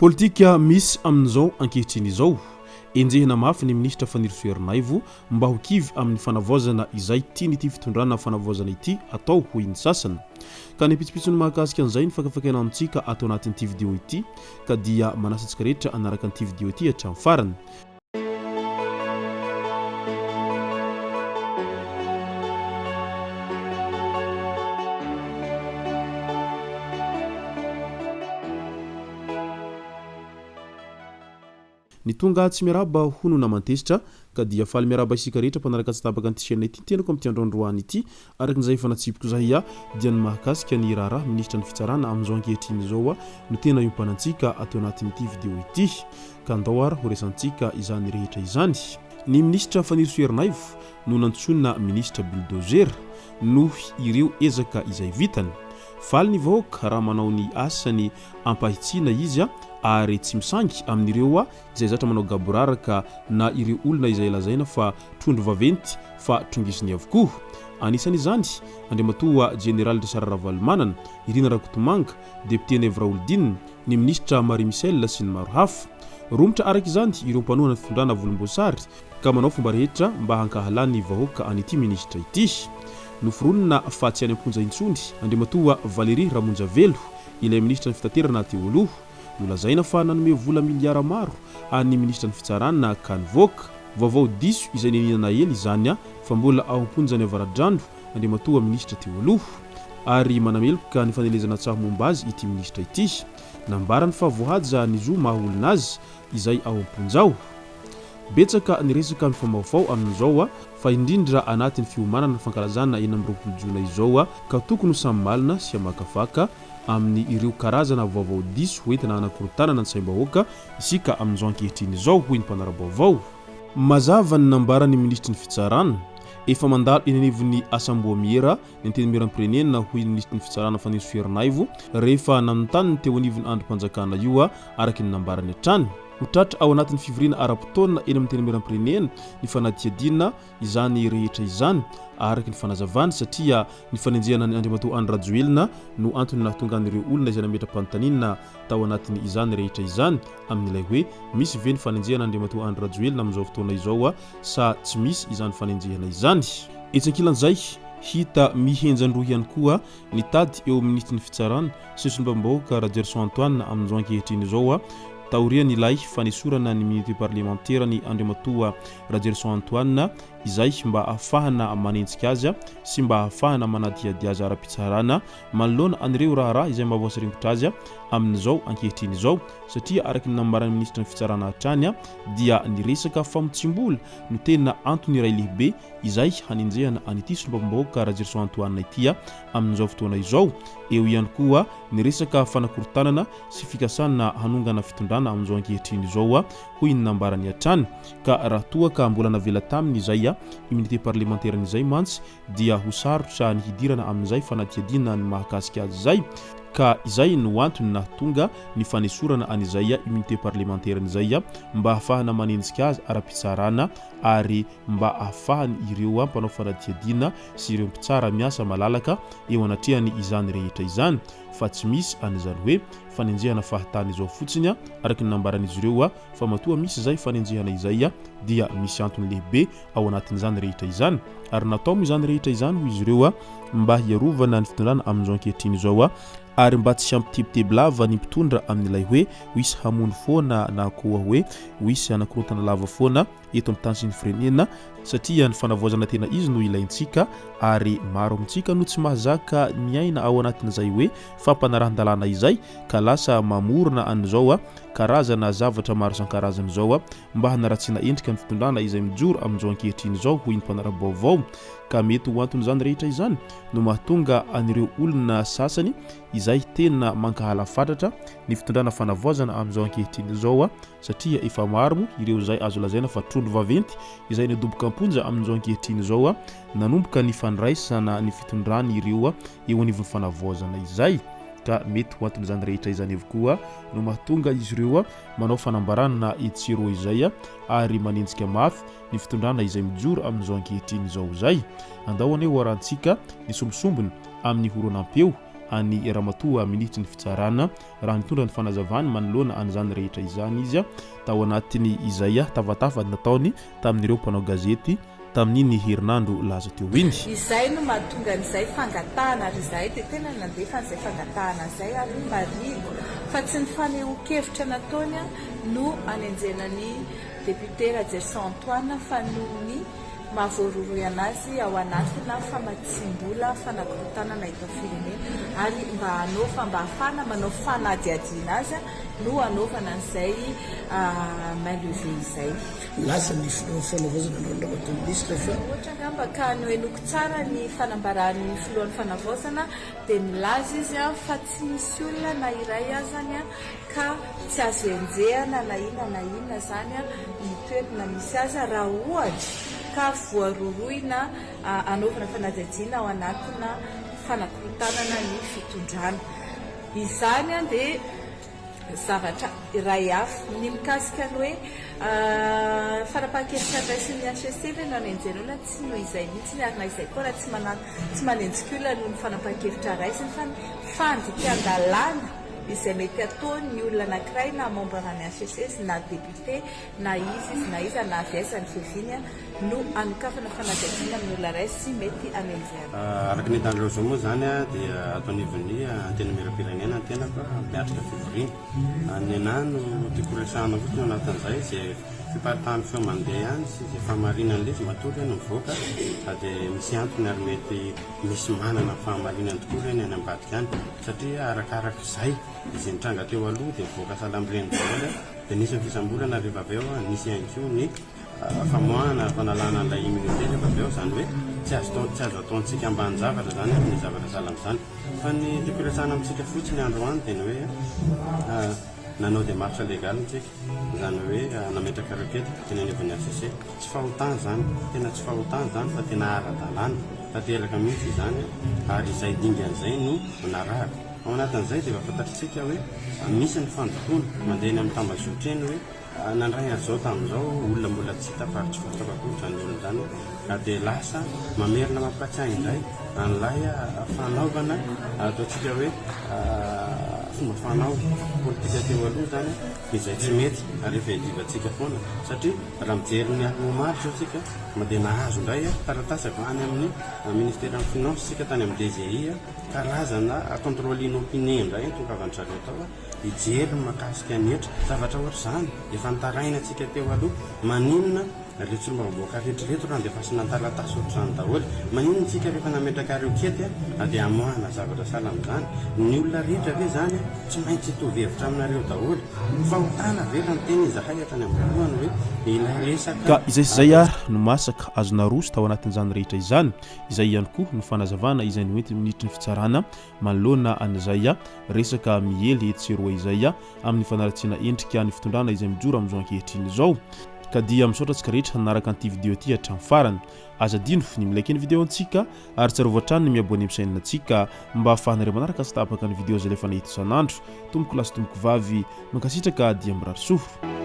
Politika misy amin'izao ankehitriny izao enjehina mafy ny ministra fanirisoerinaivo mba ho kivy amin'ny fanavaozana izay tiany ity fitondrana fanavaozana ity atao ho iny sasany ka ny pitsopitsony mahakasika an'izay ny fakafakaina amintsika atao anatin'ity vidéo ity ka dia manasantsika rehetra anaraka an'ity vidéo ity hatramin'ny farany. Ny tonga tsy miaraba hono namantesitra ka dia faly miaraba isika rehetra mpanaraka tsy tabaka an'ity chaîne ity tenako amin'ity androandroany ity arakin'izay efa natsipiko zahay dia ny mahakasika ny raharaha ministra ny fitsarana amin'izao ankehitriny izao no tena iompanantsika atao anatin'ity vidéo ity ka andao ara ho resantsika izany rehetra izany. Ny ministra fanirisoerinaivo no nantsonina ministra bulldozer no ireo ezaka izay vitany. Faly ny vahoaka raha manao ny asany ampahitsiana izy ary tsy misangy amin'ireo izay zatra manao gaboraraka na ireo olona izay lazaina fa trondro vaventy fa trongisiny avokoa. Anisan'izany andriamatoa General Sara Ravalomanana, Irina Rakotomanga, député Nevra Oldin, ny ministra Marie Michel sy ny maro hafa. Romotra araka izany ireo mpanohana fitondrana volomboasary ka manao fomba rehetra mba hankahalany vahoaka an'ity ministra ity. Noforonina fa tsy any amponja intsony andriamatoa Valérie Ramonjavelo ilay ministra ny fitaterana teo aloha nolazaina fa nanome vola miliara maro any ministra ny fitsarana ka nivoaka vaovao diso izay nininana ely izany fa mbola ao amponja ny avaradrandro andriamatoa ministra teo aloha ary manameloka ny fanelezana tsaha momba azy ity ministra ity nambarany fa voahaja ny zo mahaolona azy izay ao amponjao. Betsaka ny resaka mifamaofao amin'izao fa indrindra anatin'ny fiomanana fankalazana eny amin'ny 20 Jona izao ka tokony ho samy malina sy hamakafaka amin'ny ireo karazana vaovao diso hoentina anakorotanana ny saim-bahoaka isika amin'izao ankehitriny izao hoy ny mpanara-baovao. Mazava ny nambarany ministra ny fitsarana efa mandalo eny anivon'ny asamboamiera ny antenimiram-pirenena hoy ny ministra ny fitsarana fanirisoerinaivo rehefa nanontany teo anivon'ny androm-panjakana io araky ny nambarany hatrany. Hotratra ao anatin'ny fivoriana ara-potoana eny amin'ny tenimiram-pirenena ny fanadihadiana izany rehetra izany araky ny fanazavany satria ny fanenjehana ny andriamatoa Andry Rajoelina no antony nahatonga an'ireo olona izay nametra-panontaniana tao anatin'ny izany rehetra izany amin'ilay hoe misy ve ny fanenjehana andriamatoa Andry Rajoelina amin'izao fotoana izao sa tsy misy izany fanenjehana izany. Etsakilan'izay hita mihenjandroa ihany koa ny tady eo ministra ny fitsarana sy sombam-bahoaka Rajerson Antoine amin'izao ankehitriny izao taoriany ilay fanesorana ny minité parlementaire ny andriamatoa Rajerson Antoine izay mba ahafahana manenjika azy sy mba ahafahana manadihady azy ara-pitsarana manoloana an'ireo raharaha izay mahavoasaringotra azy amin'izao ankehitriny izao satria araky ny nambarany ministra ny fitsarana hatrany dia ny resaka famotsimbola no tena antony iray lehibe izay hanenjehana an'ity sombam-bahoaka Rajerson Antoine ity amin'izao fotoana izao. Eo ihany koa ny resaka fanakorotanana sy fikasana hanongana fitondrana amin'izao ankehitriny izao hoy ny nambarany hatrany ka raha toa ka mbola navela taminy izay immunité parlementaire izay mantsy dia ho sarotra ny hidirana amin'izay fanadihadiana ny mahakasika azy izay ka izay no antony nahatonga ny fanesorana an'izay immunité parlementaire izay mba ahafahana manenjika azy ara-pitsarana ary mba ahafahany ireo mpanao fanadihadiana sy ireo mpitsara miasa malalaka eo anatrehany izany rehetra izany fa tsy misy an'izany hoe fanenjehana fahatany izao fotsiny araky ny nambaran'izy ireo fa matoa misy izay fanenjehana izay dia misy antony lehibe ao anatin'izany rehetra izany ary natao izany rehetra izany ho izy ireo mba hiarovana ny fitondrana amin'izao ankehitriny izao ary mba tsy hampitebiteby lava ny mpitondra amin'ilay hoe hoisy hamono foana na koa hoe hoisy anakorotana lava foana eto amin'ny tany sy ny firenena satria ny fanavaozana tena izy no ilaintsika ary maro amintsika no tsy mahazaka miaina ao anatin'izay hoe fampanarahan-dalàna izay ka lasa mamorona an'izao karazana zavatra maro isan-karazany izao mba hanaratsiana endrika ny fitondrana izay mijoro amin'izao ankehitriny izao hoy ny mpanara-baovao ka mety ho antony izany rehetra izany no mahatonga an'ireo olona sasany izay tena mankahala fatratra ny fitondrana fanavaozana amin'izao ankehitriny izao satria efa maro mo ireo izay azo lazaina fa trondro vaventy izay nadoboka amponja amin'izao ankehitriny izao nanomboka ny fandraisana ny fitondrany ireo eo anivon'ny fanavaozana izay ka mety ho antony izany rehetra izany avokoa no mahatonga izy ireo manao fanambarana etsero izay ary manenjika mafy ny fitondrana izay mijoro amin'izao ankehitriny izao izay andao aneo arantsika ny sombosombony amin'ny horonam-peo any Ramatoa ministry ny fitsarana raha nitondra ny fanazavany manoloana an'izany rehetra izany izy tao anatiny izay tavatava nataony tamin'ireo mpanao gazety tamin'iny herinandro laza teo iny izay no mahatonga an'izay fangatahana ary izay dia tena nandefa an'izay fangatahana izay ary marigo fa tsy ny fanehoan-kevitra nataony no anenjenany député Rajerson Antoine fa nohony mahavoaroroy anazy ao anatina famatsim-bola fanakorontanana eto firenena ary mba hanaova mba hafana manao fanadiadiana azy no hanaovana an'izay main levée izay lasa ny fanavozana ndramato ministre fa ohatra ngamba ka no enoko tsara ny fanambaran'ny filohan'ny fanavozana dia milaza izy fa tsy misy olona na iray azany ka tsy azo enjehana na inona zany ny toerana misy azy raha ohatra ka voaroroina anaovana fanadiadiana ao anatina fanakorontanana ny fitondrana izany dia zavatra iray hafa ny mikasika ny hoe fanapahan-kevitra andraisy ny HCC ve no anenjenona tsy no izay mihitsy ny arina izay koa raha tsy manenjika olona noho ny fanapahan-kevitra raisiny fa ny fandikan-dalàna izay mety ataony ny olona anankiray na membre ny HCC na député na izy na aviaizany feviny no anokafana fanadiadiana amin'ny olona ray sy mety anenjehana araka ny tandreo zao moa zany dia ataon'ivony tena mirapirenena tena fa miatrika fivoriana ny anano tiakoresahana fotsiny anatin'izay zay fiparitahany feo mandeha any sy zay fahamarinany le izy matory no mivoaka dia misy antony ary mety misy manana fahamarinany tokoa reny any ambadika any satria arakaraka izay izay nitranga teo aloha dia mivoaka salambreny daholo dia nisy ny fisambolana rehefa avy eo nisy ihany koa ny famoahana fanalana an'ilay immunité rehefa avy eo zany hoe tsy azo ataontsika ambany zavatra zany ny zavatra sahala amin'izany fa ny tiakoresahana amintsika fotsiny andro any dia ny hoe nanao démarche légale ntsika zany hoe nametraka requête tena anivon'ny HCC tsy fahotana zany tena tsy fahotana zany fa tena ara-dalàna tanteraka mihitsy izany ary izay dingan'izay no narahaka ao anatin'izay dia efa fantatritsika hoe misy ny fandotoana mandeha ny amin'ny tambazotra eny hoe nandray azao tamin'izao olona mbola tsy hita faritry fotokakory zany olona zany dia lasa mamerina mampatsiahy indray an'ilay fanaovana ataontsika hoe fomba fanao politika teo aloha zany izay tsy mety ary efa hidivantsika foana satria raha mijery ny ahmo maro zao tsika mandeha nahazo indray taratasy avy any amin'ny ministère ny finance sika tany amin'ny DGI karazana contrôle inopinion indray tokavany zareo tao hijery makasika netra zavatra ohatra zany efa nitaraina tsika teo aloha maninona rehetra mba mivoaka rehetrarehetra raha dia fasina taratasy ohatr'izany daholo maninona tsika rehefa nametraka reo kety dia amoahana zavatra sahala amin'izany ny olona rehetra ve zany tsy maintsy hitovy hevitra aminareo daholo fahotana ve raha nyteny izahay hatrany amin'ny hoe ilay resaka ka izay sy zay no masaka azona roso tao anatin'izany rehetra izany izay ihany koa no fanazavana izay ny hoenty minitry ny fitsarana manoloana an'izay resaka miely etseroa izay amin'ny fanaratsiana endrika ny fitondrana izay mijoro amin'izao ankehitriny izao ka dia misaotratsika rehetra nanaraka an'ity vidéo ity hatramin'ny farany azadino ny milaiky ny vidéo antsika ary tsarovatrany ny miabone misainina antsika mba hahafahanareo manaraka sy tapaka ny vidéo zay lefa nahita isan'andro tomboko lasy tomboko vavy mankasitraka dia mirary soa